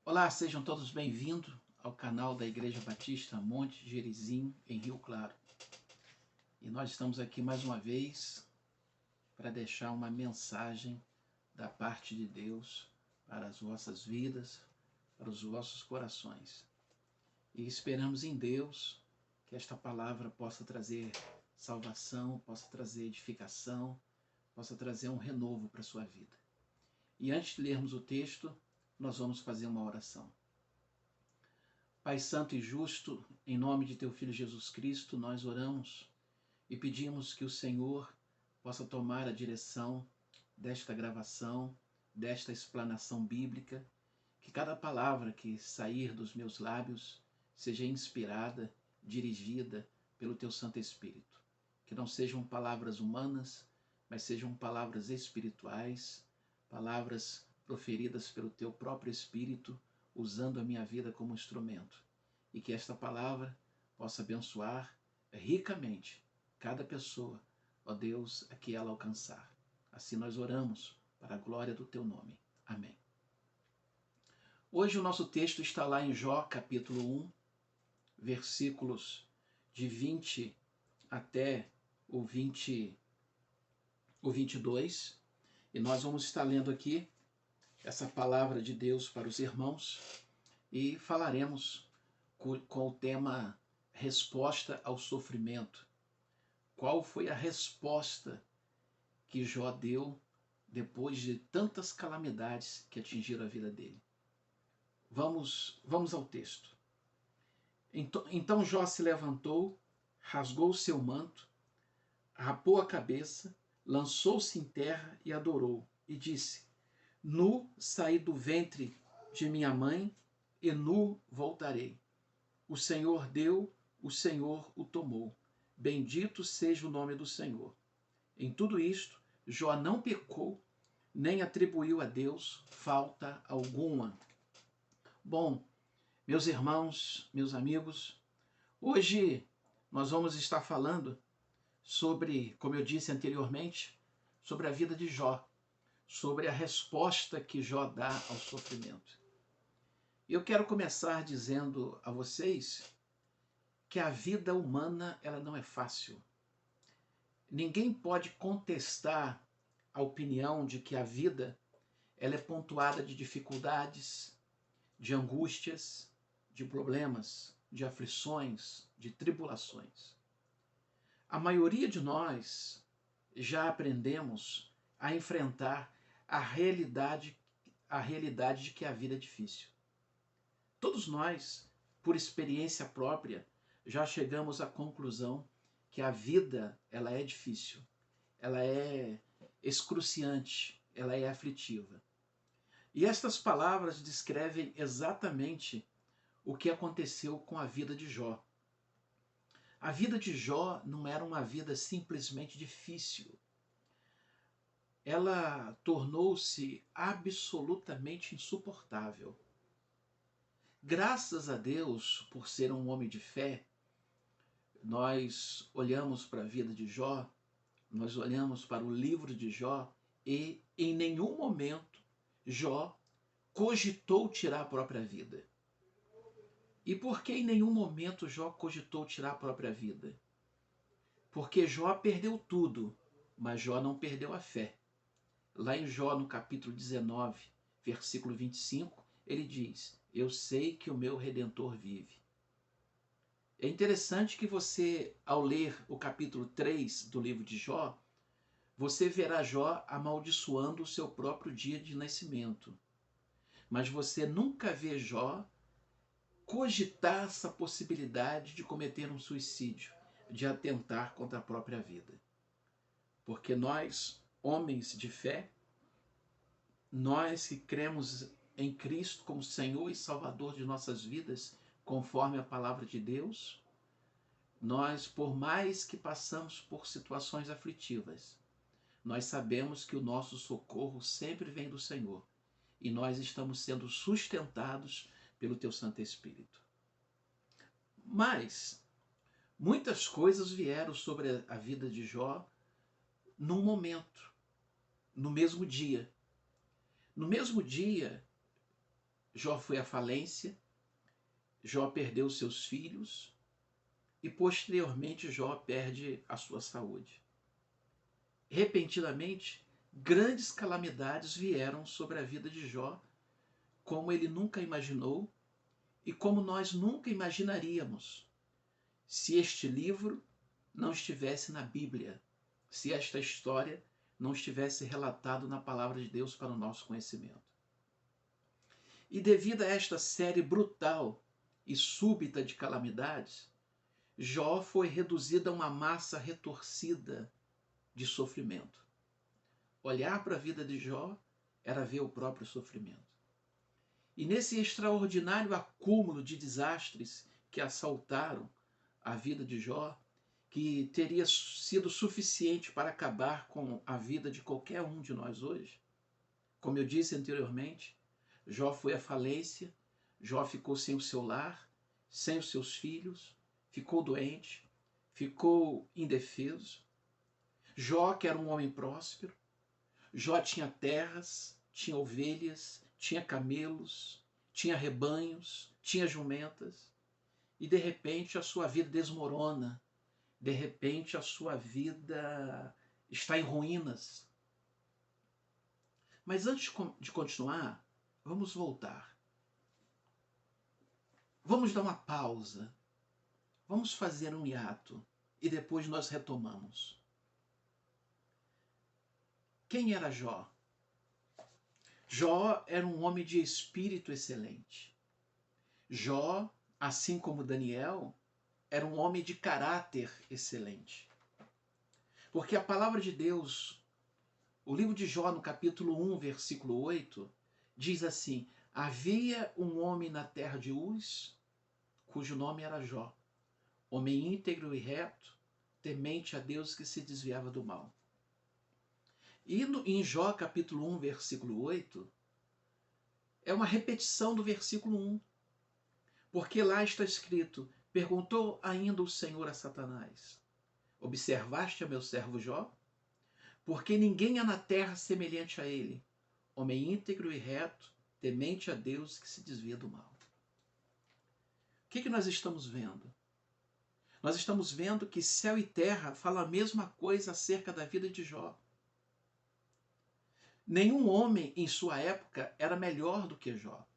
Olá, sejam todos bem-vindos ao canal da Igreja Batista Monte Gerizim, em Rio Claro. E nós estamos aqui mais uma vez para deixar uma mensagem da parte de Deus para as vossas vidas, para os vossos corações. E esperamos em Deus que esta palavra possa trazer salvação, possa trazer edificação, possa trazer um renovo para a sua vida. E antes de lermos o texto, nós vamos fazer uma oração. Pai Santo e Justo, em nome de Teu Filho Jesus Cristo, nós oramos e pedimos que o Senhor possa tomar a direção desta gravação, desta explanação bíblica, que cada palavra que sair dos meus lábios seja inspirada, dirigida pelo Teu Santo Espírito. Que não sejam palavras humanas, mas sejam palavras espirituais, palavras proferidas pelo Teu próprio Espírito, usando a minha vida como instrumento. E que esta palavra possa abençoar ricamente cada pessoa, ó Deus, a que ela alcançar. Assim nós oramos para a glória do Teu nome. Amém. Hoje o nosso texto está lá em Jó, capítulo 1, versículos de 20 até o 22. E nós vamos estar lendo aqui essa palavra de Deus para os irmãos e falaremos com o tema resposta ao sofrimento. Qual foi a resposta que Jó deu depois de tantas calamidades que atingiram a vida dele? Vamos ao texto. Então Jó se levantou, rasgou seu manto, rapou a cabeça, lançou-se em terra e adorou, e disse: Nu saí do ventre de minha mãe, e nu voltarei. O Senhor deu, o Senhor o tomou. Bendito seja o nome do Senhor. Em tudo isto, Jó não pecou, nem atribuiu a Deus falta alguma. Bom, meus irmãos, meus amigos, hoje nós vamos estar falando sobre, como eu disse anteriormente, sobre a vida de Jó, sobre a resposta que Jó dá ao sofrimento. Eu quero começar dizendo a vocês que a vida humana ela não é fácil. Ninguém pode contestar a opinião de que a vida ela é pontuada de dificuldades, de angústias, de problemas, de aflições, de tribulações. A maioria de nós já aprendemos a enfrentar a realidade de que a vida é difícil. Todos nós, por experiência própria, já chegamos à conclusão que a vida ela é difícil, ela é excruciante, ela é aflitiva. E estas palavras descrevem exatamente o que aconteceu com a vida de Jó. A vida de Jó não era uma vida simplesmente difícil. Ela tornou-se absolutamente insuportável. Graças a Deus, por ser um homem de fé, nós olhamos para a vida de Jó, nós olhamos para o livro de Jó e em nenhum momento Jó cogitou tirar a própria vida. E por que em nenhum momento Jó cogitou tirar a própria vida? Porque Jó perdeu tudo, mas Jó não perdeu a fé. Lá em Jó, no capítulo 19, versículo 25, ele diz: Eu sei que o meu Redentor vive. É interessante que você, ao ler o capítulo 3 do livro de Jó, você verá Jó amaldiçoando o seu próprio dia de nascimento. Mas você nunca vê Jó cogitar essa possibilidade de cometer um suicídio, de atentar contra a própria vida. Porque nós, homens de fé, nós que cremos em Cristo como Senhor e Salvador de nossas vidas, conforme a palavra de Deus, nós, por mais que passamos por situações aflitivas, nós sabemos que o nosso socorro sempre vem do Senhor e nós estamos sendo sustentados pelo Teu Santo Espírito. Mas muitas coisas vieram sobre a vida de Jó num momento, no mesmo dia. No mesmo dia, Jó foi à falência, Jó perdeu seus filhos e posteriormente Jó perde a sua saúde. Repentinamente, grandes calamidades vieram sobre a vida de Jó, como ele nunca imaginou e como nós nunca imaginaríamos se este livro não estivesse na Bíblia, se esta história não estivesse relatado na palavra de Deus para o nosso conhecimento. E devido a esta série brutal e súbita de calamidades, Jó foi reduzido a uma massa retorcida de sofrimento. Olhar para a vida de Jó era ver o próprio sofrimento. E nesse extraordinário acúmulo de desastres que assaltaram a vida de Jó, que teria sido suficiente para acabar com a vida de qualquer um de nós hoje, como eu disse anteriormente, Jó foi à falência, Jó ficou sem o seu lar, sem os seus filhos, ficou doente, ficou indefeso. Jó, que era um homem próspero, Jó tinha terras, tinha ovelhas, tinha camelos, tinha rebanhos, tinha jumentas, e de repente a sua vida desmorona, de repente a sua vida está em ruínas. Mas antes de continuar, vamos voltar. Vamos dar uma pausa. Vamos fazer um hiato e depois nós retomamos. Quem era Jó? Jó era um homem de espírito excelente. Jó, assim como Daniel, era um homem de caráter excelente. Porque a palavra de Deus, o livro de Jó, no capítulo 1, versículo 8, diz assim: havia um homem na terra de Uz, cujo nome era Jó, homem íntegro e reto, temente a Deus, que se desviava do mal. E em Jó, capítulo 1, versículo 8, é uma repetição do versículo 1. Porque lá está escrito: perguntou ainda o Senhor a Satanás: observaste a meu servo Jó? Porque ninguém há na terra semelhante a ele, homem íntegro e reto, temente a Deus, que se desvia do mal. O que nós estamos vendo? Nós estamos vendo que céu e terra falam a mesma coisa acerca da vida de Jó. Nenhum homem em sua época era melhor do que Jó.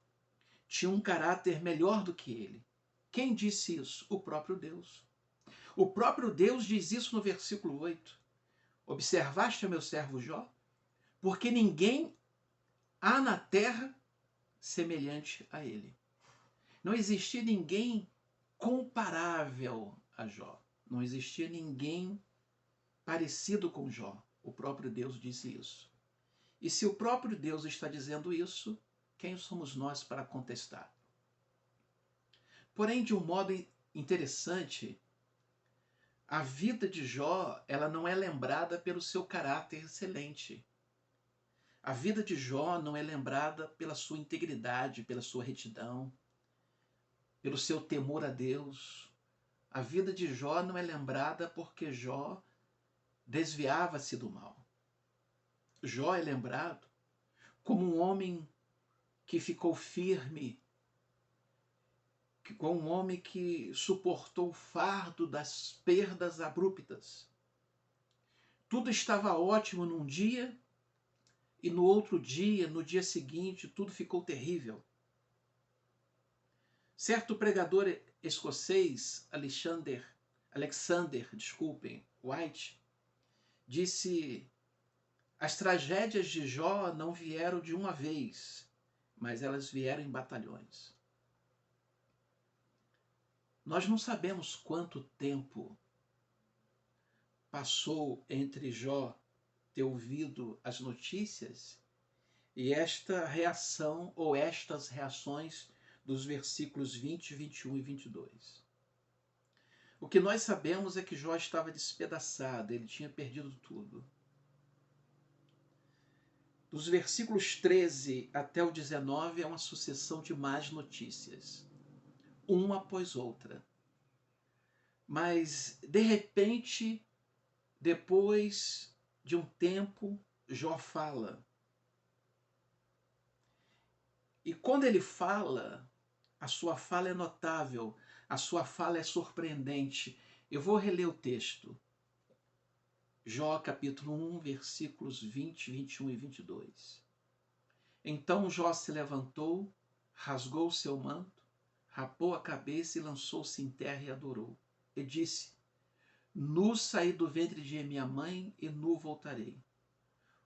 Tinha um caráter melhor do que ele. Quem disse isso? O próprio Deus. O próprio Deus diz isso no versículo 8. Observaste a meu servo Jó? Porque ninguém há na terra semelhante a ele. Não existia ninguém comparável a Jó. Não existia ninguém parecido com Jó. O próprio Deus disse isso. E se o próprio Deus está dizendo isso, quem somos nós para contestar? Porém, de um modo interessante, a vida de Jó, ela não é lembrada pelo seu caráter excelente. A vida de Jó não é lembrada pela sua integridade, pela sua retidão, pelo seu temor a Deus. A vida de Jó não é lembrada porque Jó desviava-se do mal. Jó é lembrado como um homem que ficou firme, como um homem que suportou o fardo das perdas abruptas. Tudo estava ótimo num dia e no outro dia, no dia seguinte, tudo ficou terrível. Certo pregador escocês, Alexander White, disse: as tragédias de Jó não vieram de uma vez, mas elas vieram em batalhões. Nós não sabemos quanto tempo passou entre Jó ter ouvido as notícias e esta reação ou estas reações dos versículos 20, 21 e 22. O que nós sabemos é que Jó estava despedaçado, ele tinha perdido tudo. Dos versículos 13 até o 19 é uma sucessão de más notícias, uma após outra. Mas, de repente, depois de um tempo, Jó fala. E quando ele fala, a sua fala é notável, a sua fala é surpreendente. Eu vou reler o texto. Jó capítulo 1, versículos 20, 21 e 22. Então Jó se levantou, rasgou seu manto, rapou a cabeça e lançou-se em terra e adorou. E disse: Nu saí do ventre de minha mãe e nu voltarei.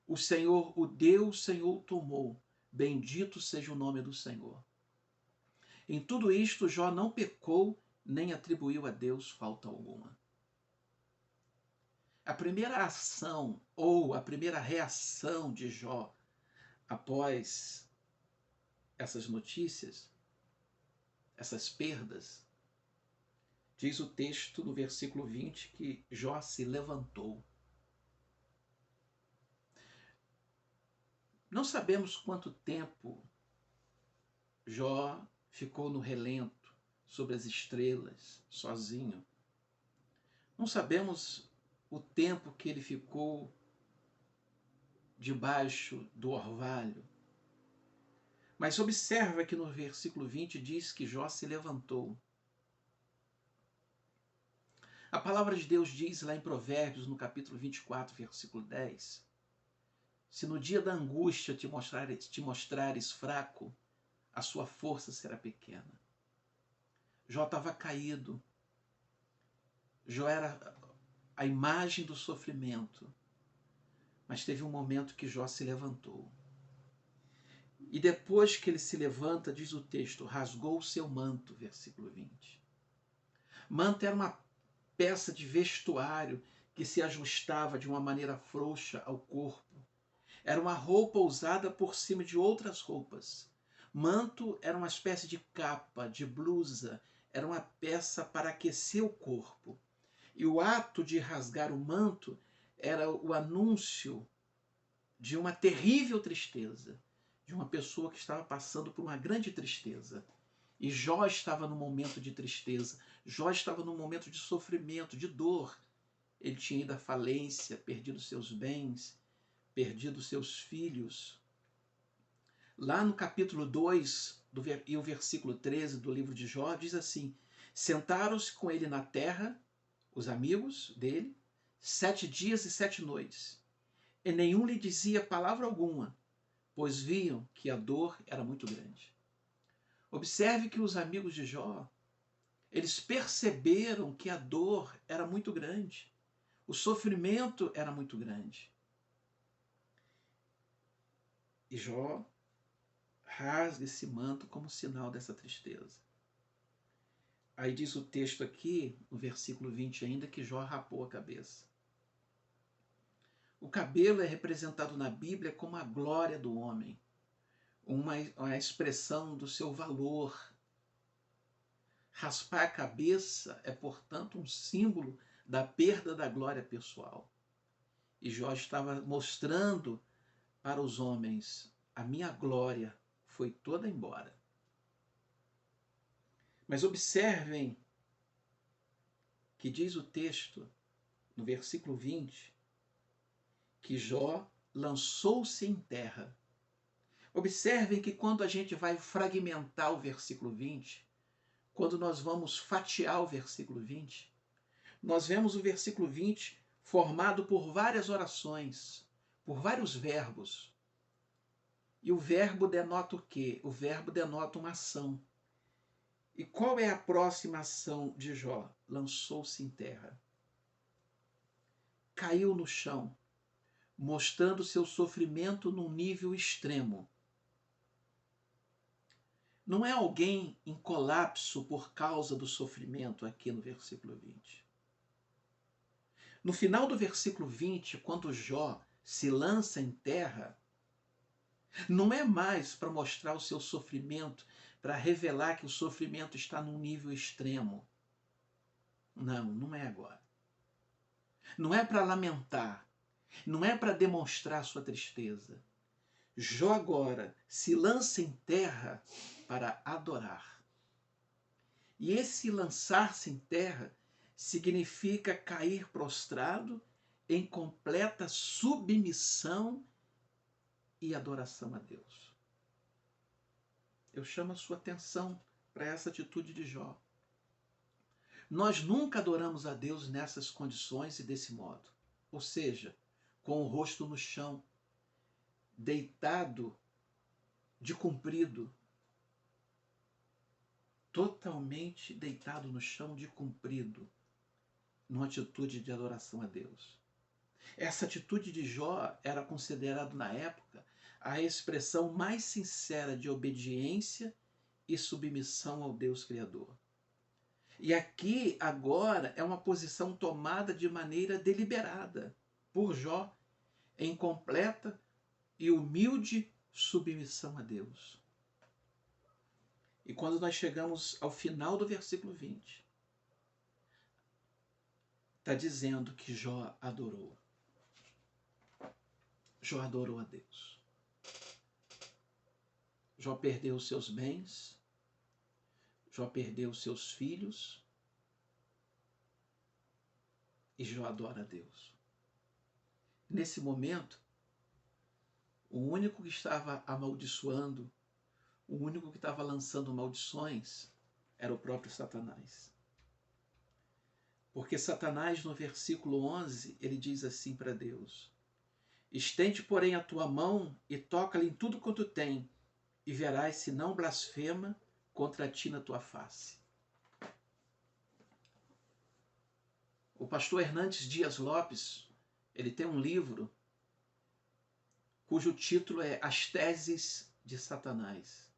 O Senhor o deu, o Senhor o tomou. Bendito seja o nome do Senhor. Em tudo isto, Jó não pecou, nem atribuiu a Deus falta alguma. A primeira ação ou a primeira reação de Jó após essas notícias, essas perdas, diz o texto no versículo 20 que Jó se levantou. Não sabemos quanto tempo Jó ficou no relento, sobre as estrelas, sozinho. Não sabemos o tempo que ele ficou debaixo do orvalho. Mas observa que no versículo 20 diz que Jó se levantou. A palavra de Deus diz lá em Provérbios, no capítulo 24, versículo 10, se no dia da angústia te mostrares fraco, a sua força será pequena. Jó estava caído. Jó era a imagem do sofrimento. Mas teve um momento que Jó se levantou. E depois que ele se levanta, diz o texto, rasgou o seu manto, versículo 20. Manto era uma peça de vestuário que se ajustava de uma maneira frouxa ao corpo. Era uma roupa usada por cima de outras roupas. Manto era uma espécie de capa, de blusa, era uma peça para aquecer o corpo. E o ato de rasgar o manto era o anúncio de uma terrível tristeza, de uma pessoa que estava passando por uma grande tristeza. E Jó estava num momento de tristeza, Jó estava num momento de sofrimento, de dor. Ele tinha ido à falência, perdido seus bens, perdido seus filhos. Lá no capítulo 2 e o versículo 13 do livro de Jó, diz assim: Sentaram-se com ele na terra, os amigos dele, 7 dias e 7 noites. E nenhum lhe dizia palavra alguma, pois viam que a dor era muito grande. Observe que os amigos de Jó, eles perceberam que a dor era muito grande, o sofrimento era muito grande. E Jó rasga esse manto como sinal dessa tristeza. Aí diz o texto aqui, no versículo 20 ainda, que Jó rapou a cabeça. O cabelo é representado na Bíblia como a glória do homem, uma expressão do seu valor. Raspar a cabeça é, portanto, um símbolo da perda da glória pessoal. E Jó estava mostrando para os homens: a minha glória foi toda embora. Mas observem que diz o texto, no versículo 20, que Jó lançou-se em terra. Observem que quando a gente vai fragmentar o versículo 20, quando nós vamos fatiar o versículo 20, nós vemos o versículo 20 formado por várias orações, por vários verbos. E o verbo denota o quê? O verbo denota uma ação. E qual é a próxima ação de Jó? Lançou-se em terra. Caiu no chão, mostrando seu sofrimento num nível extremo. Não é alguém em colapso por causa do sofrimento aqui no versículo 20. No final do versículo 20, quando Jó se lança em terra, não é mais para mostrar o seu sofrimento, para revelar que o sofrimento está num nível extremo. Não, não é agora. Não é para lamentar, não é para demonstrar sua tristeza. Jó agora se lança em terra para adorar. E esse lançar-se em terra significa cair prostrado em completa submissão e adoração a Deus. Eu chamo a sua atenção para essa atitude de Jó. Nós nunca adoramos a Deus nessas condições e desse modo. Ou seja, com o rosto no chão, deitado de comprido, totalmente deitado no chão de comprido, numa atitude de adoração a Deus. Essa atitude de Jó era considerada na época a expressão mais sincera de obediência e submissão ao Deus Criador. E aqui, agora, é uma posição tomada de maneira deliberada por Jó, em completa e humilde submissão a Deus. E quando nós chegamos ao final do versículo 20, está dizendo que Jó adorou. Jó adorou a Deus. Jó perdeu os seus bens, Jó perdeu os seus filhos, e Jó adora a Deus. Nesse momento, o único que estava amaldiçoando, o único que estava lançando maldições, era o próprio Satanás. Porque Satanás, no versículo 11, ele diz assim para Deus: estende, porém, a tua mão e toca-lhe em tudo quanto tem, e verás se não blasfema contra ti na tua face. O pastor Hernandes Dias Lopes, ele tem um livro cujo título é As Teses de Satanás.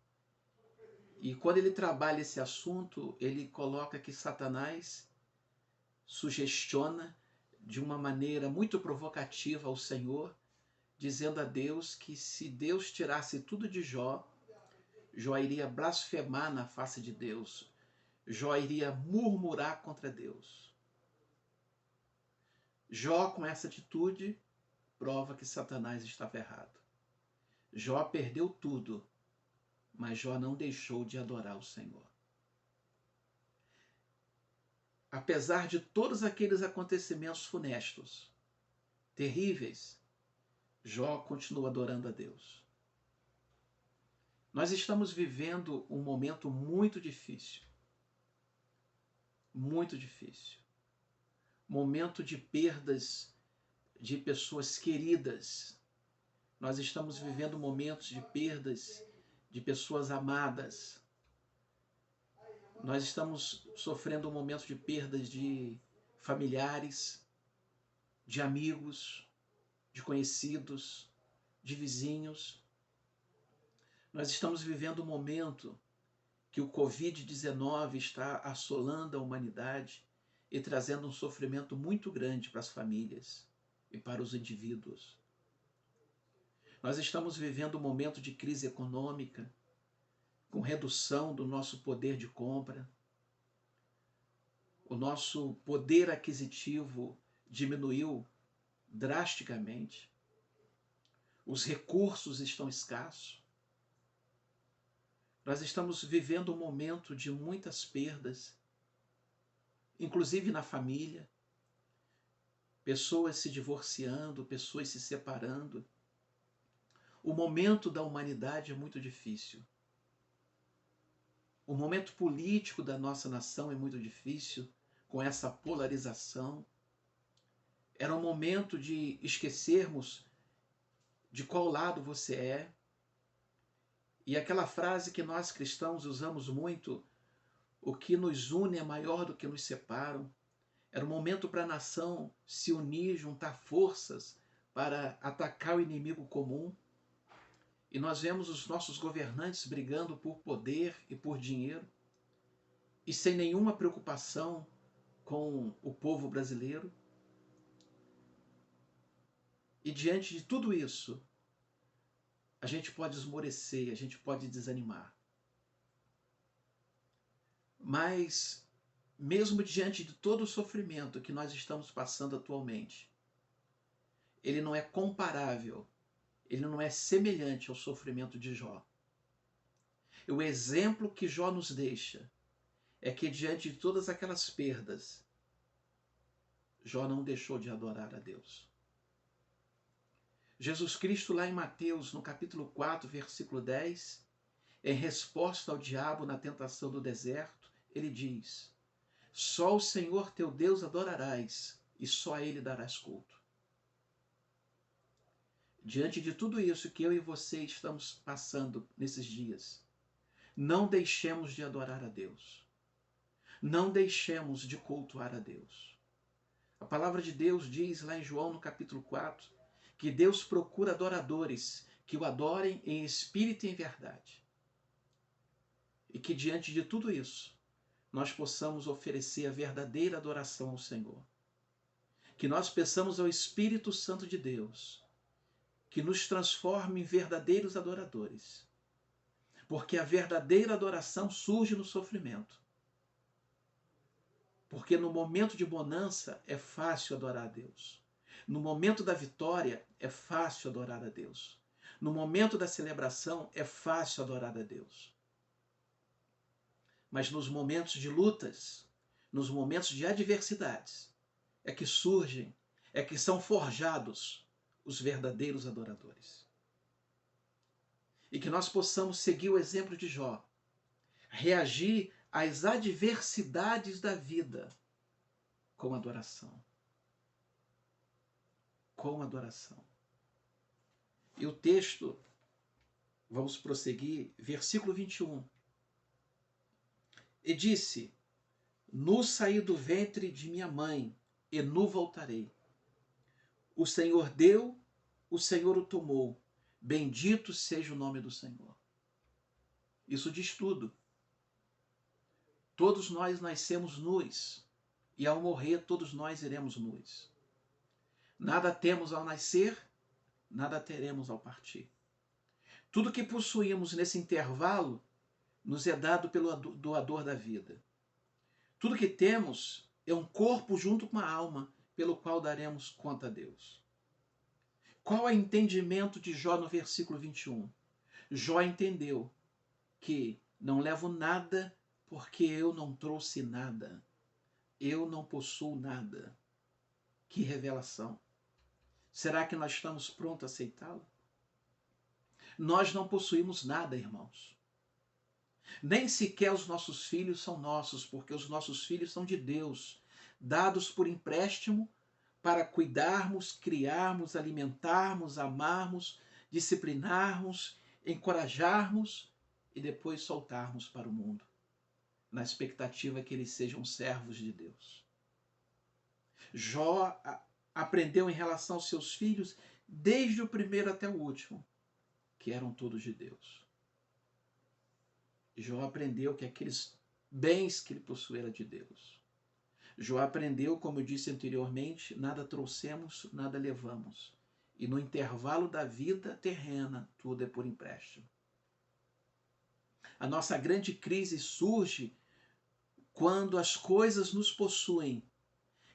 E quando ele trabalha esse assunto, ele coloca que Satanás sugestiona de uma maneira muito provocativa ao Senhor, dizendo a Deus que se Deus tirasse tudo de Jó, Jó iria blasfemar na face de Deus, Jó iria murmurar contra Deus. Jó, com essa atitude, prova que Satanás estava errado. Jó perdeu tudo, mas Jó não deixou de adorar o Senhor. Apesar de todos aqueles acontecimentos funestos, terríveis, Jó continua adorando a Deus. Nós estamos vivendo um momento muito difícil. Muito difícil. Momento de perdas de pessoas queridas. Nós estamos vivendo momentos de perdas de pessoas amadas. Nós estamos sofrendo um momento de perdas de familiares, de amigos, de conhecidos, de vizinhos. Nós estamos vivendo um momento que o Covid-19 está assolando a humanidade e trazendo um sofrimento muito grande para as famílias e para os indivíduos. Nós estamos vivendo um momento de crise econômica, com redução do nosso poder de compra. O nosso poder aquisitivo diminuiu drasticamente. Os recursos estão escassos. Nós estamos vivendo um momento de muitas perdas, inclusive na família, pessoas se divorciando, pessoas se separando. O momento da humanidade é muito difícil. O momento político da nossa nação é muito difícil, com essa polarização. Era um momento de esquecermos de qual lado você é. E aquela frase que nós cristãos usamos muito, o que nos une é maior do que nos separa. Era um momento para a nação se unir, juntar forças para atacar o inimigo comum. E nós vemos os nossos governantes brigando por poder e por dinheiro, e sem nenhuma preocupação com o povo brasileiro. E diante de tudo isso, a gente pode esmorecer, a gente pode desanimar. Mas, mesmo diante de todo o sofrimento que nós estamos passando atualmente, ele não é comparável, ele não é semelhante ao sofrimento de Jó. E o exemplo que Jó nos deixa é que, diante de todas aquelas perdas, Jó não deixou de adorar a Deus. Jesus Cristo, lá em Mateus, no capítulo 4, versículo 10, em resposta ao diabo na tentação do deserto, ele diz: só o Senhor teu Deus adorarás, e só a ele darás culto. Diante de tudo isso que eu e você estamos passando nesses dias, não deixemos de adorar a Deus. Não deixemos de cultuar a Deus. A palavra de Deus diz lá em João, no capítulo 4, que Deus procura adoradores que o adorem em espírito e em verdade. E que diante de tudo isso, nós possamos oferecer a verdadeira adoração ao Senhor. Que nós peçamos ao Espírito Santo de Deus que nos transforme em verdadeiros adoradores. Porque a verdadeira adoração surge no sofrimento. Porque no momento de bonança é fácil adorar a Deus. No momento da vitória é fácil adorar a Deus. No momento da celebração é fácil adorar a Deus. Mas nos momentos de lutas, nos momentos de adversidades, é que surgem, é que são forjados os verdadeiros adoradores. E que nós possamos seguir o exemplo de Jó, reagir às adversidades da vida com adoração. Com adoração. E o texto, vamos prosseguir, versículo 21. E disse: nu saí do ventre de minha mãe, e nu voltarei. O Senhor deu, o Senhor o tomou. Bendito seja o nome do Senhor. Isso diz tudo. Todos nós nascemos nus, e ao morrer todos nós iremos nus. Nada temos ao nascer, nada teremos ao partir. Tudo que possuímos nesse intervalo nos é dado pelo doador da vida. Tudo que temos é um corpo junto com uma alma, pelo qual daremos conta a Deus. Qual é o entendimento de Jó no versículo 21? Jó entendeu que não levo nada porque eu não trouxe nada. Eu não possuo nada. Que revelação! Será que nós estamos prontos a aceitá-lo? Nós não possuímos nada, irmãos. Nem sequer os nossos filhos são nossos, porque os nossos filhos são de Deus, dados por empréstimo para cuidarmos, criarmos, alimentarmos, amarmos, disciplinarmos, encorajarmos e depois soltarmos para o mundo, na expectativa que eles sejam servos de Deus. Jó aprendeu em relação aos seus filhos, desde o primeiro até o último, que eram todos de Deus. Jó aprendeu que aqueles bens que ele possuía eram de Deus. Jó aprendeu, como eu disse anteriormente, nada trouxemos, nada levamos. E no intervalo da vida terrena, tudo é por empréstimo. A nossa grande crise surge quando as coisas nos possuem.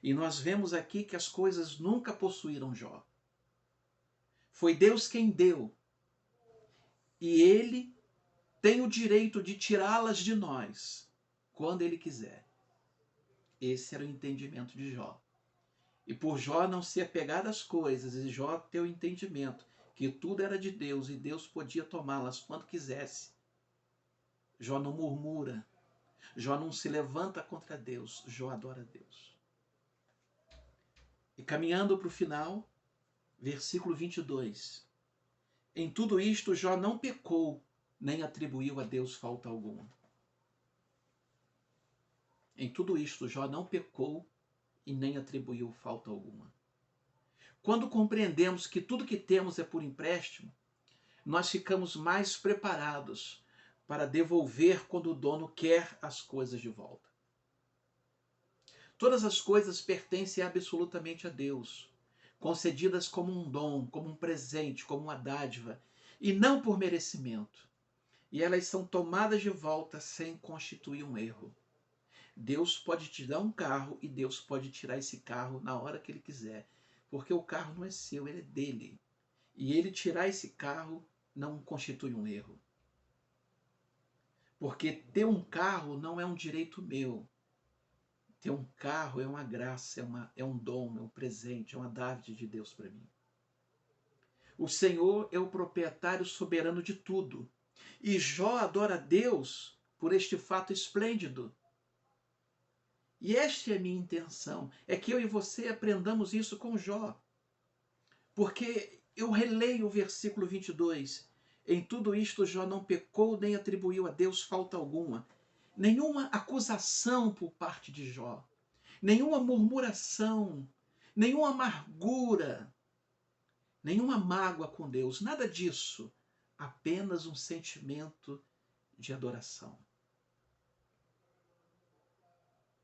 E nós vemos aqui que as coisas nunca possuíram Jó. Foi Deus quem deu. E Ele tem o direito de tirá-las de nós quando Ele quiser. Esse era o entendimento de Jó. E por Jó não se apegar às coisas, e Jó ter o entendimento que tudo era de Deus e Deus podia tomá-las quando quisesse. Jó não murmura, Jó não se levanta contra Deus, Jó adora Deus. E caminhando para o final, versículo 22. Em tudo isto Jó não pecou, nem atribuiu a Deus falta alguma. Em tudo isto Jó não pecou e nem atribuiu falta alguma. Quando compreendemos que tudo que temos é por empréstimo, nós ficamos mais preparados para devolver quando o dono quer as coisas de volta. Todas as coisas pertencem absolutamente a Deus, concedidas como um dom, como um presente, como uma dádiva, e não por merecimento. E elas são tomadas de volta sem constituir um erro. Deus pode te dar um carro e Deus pode tirar esse carro na hora que Ele quiser, porque o carro não é seu, ele é dele. E Ele tirar esse carro não constitui um erro. Porque ter um carro não é um direito meu. Ter um carro é uma graça, é um dom, é um presente, é uma dádiva de Deus para mim. O Senhor é o proprietário soberano de tudo. E Jó adora a Deus por este fato esplêndido. E esta é a minha intenção, é que eu e você aprendamos isso com Jó. Porque eu releio o versículo 22. Em tudo isto Jó não pecou nem atribuiu a Deus falta alguma. Nenhuma acusação por parte de Jó. Nenhuma murmuração. Nenhuma amargura. Nenhuma mágoa com Deus. Nada disso. Apenas um sentimento de adoração.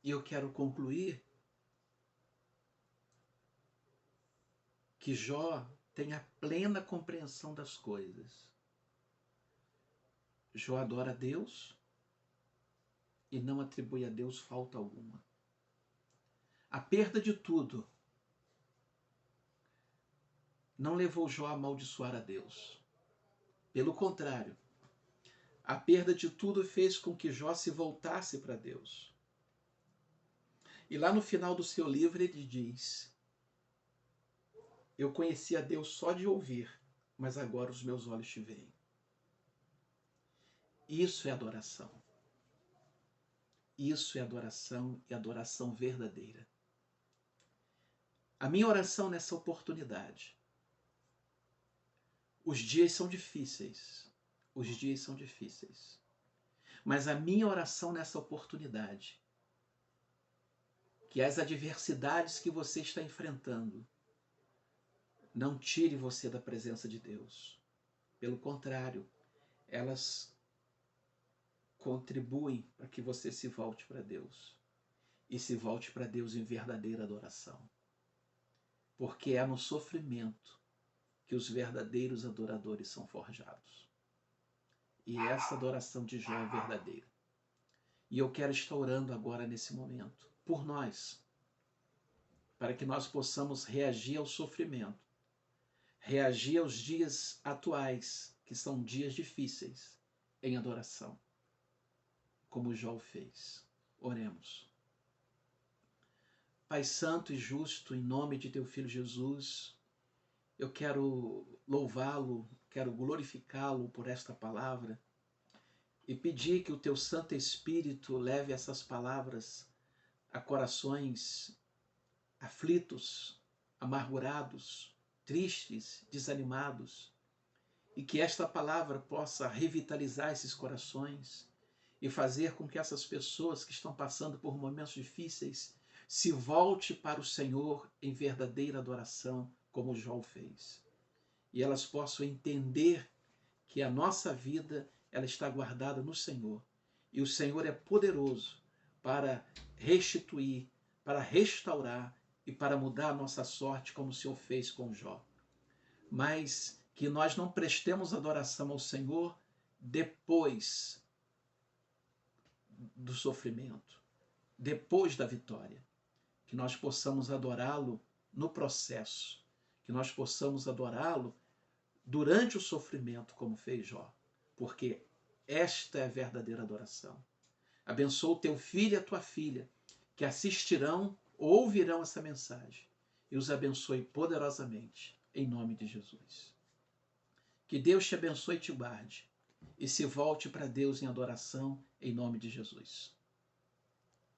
E eu quero concluir que Jó tem a plena compreensão das coisas. Jó adora a Deus e não atribui a Deus falta alguma. A perda de tudo não levou Jó a amaldiçoar a Deus. Pelo contrário, a perda de tudo fez com que Jó se voltasse para Deus. E lá no final do seu livro ele diz: eu conhecia Deus só de ouvir, mas agora os meus olhos te veem. Isso é adoração. Isso é adoração e adoração verdadeira. A minha oração nessa oportunidade. Os dias são difíceis. Os dias são difíceis. Mas a minha oração nessa oportunidade, que as adversidades que você está enfrentando não tire você da presença de Deus. Pelo contrário, elas contribuem para que você se volte para Deus. E se volte para Deus em verdadeira adoração. Porque é no sofrimento que os verdadeiros adoradores são forjados. E essa adoração de Jó é verdadeira. E eu quero estar orando agora nesse momento por nós, para que nós possamos reagir ao sofrimento, reagir aos dias atuais, que são dias difíceis, em adoração, como Jó fez. Oremos. Pai santo e justo, em nome de teu Filho Jesus, eu quero louvá-lo, quero glorificá-lo por esta palavra e pedir que o teu Santo Espírito leve essas palavras a corações aflitos, amargurados, tristes, desanimados, e que esta palavra possa revitalizar esses corações e fazer com que essas pessoas que estão passando por momentos difíceis se volte para o Senhor em verdadeira adoração, como Jó fez. E elas possam entender que a nossa vida ela está guardada no Senhor. E o Senhor é poderoso para restituir, para restaurar e para mudar a nossa sorte, como o Senhor fez com Jó. Mas que nós não prestemos adoração ao Senhor depois do sofrimento, depois da vitória. Que nós possamos adorá-lo no processo, que nós possamos adorá-lo durante o sofrimento, como fez Jó, porque esta é a verdadeira adoração. Abençoa o teu filho e a tua filha, que assistirão ou ouvirão essa mensagem, e os abençoe poderosamente, em nome de Jesus. Que Deus te abençoe e te guarde, e se volte para Deus em adoração, em nome de Jesus.